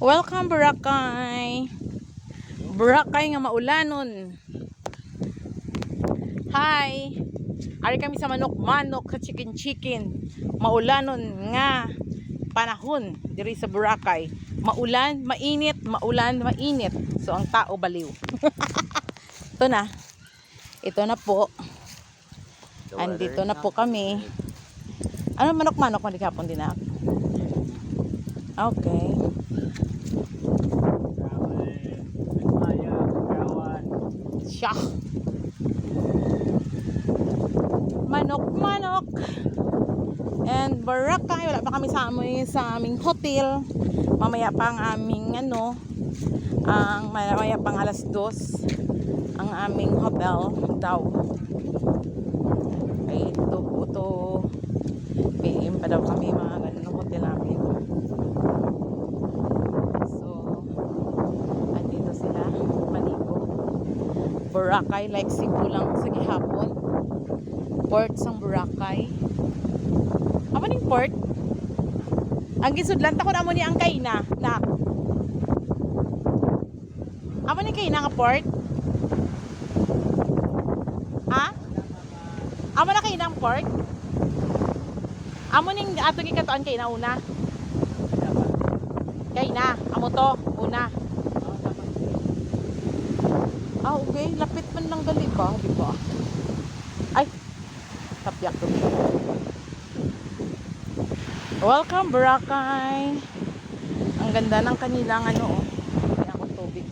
Welcome Boracay. Boracay nga maulanon. Hi. Ari kami sa manok-manok, sa chicken-chicken. Maulanon nga panahon diri sa Boracay. Maulan, mainit, maulan, mainit. So ang tao baliw. Ito na. Ito na po. Andito na po kami. Ano manok-manok man hapon din na. Okay. Siya. Manok-manok. And Boracay, wala pa kami sa aming hotel. Mamaya pa ang aming mamaya pang alas 2 ang aming hotel daw. Okay, ito PM pa daw kami mga ganun ng hotel namin. So, andito sila maligo. Boracay, like Cebu lang sa gihapon. Port sang Boracay. Amo ning port? Ang gisudlan ta ko amo ni ang kayna na. Amo ni kayna nga port? Ha? Amo na kayna ang port? Amo ning atong gikatuan kayna una. Kayna, amo to una. Ah, okay. Lapit man lang gali ba? Di ba? Ay! Tapyak ko. Welcome, Boracay! Ang ganda ng kanilang Kaya ako tubig.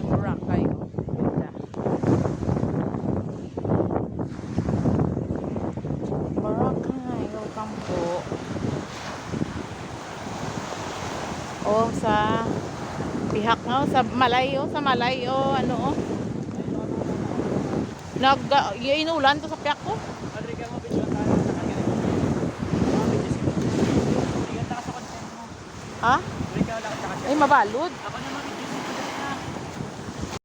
Boracay, Ganda. Boracay, welcome po. Sa pihak nga sa Malay inulan to sa pihak ko. Ha? Ay mabalod.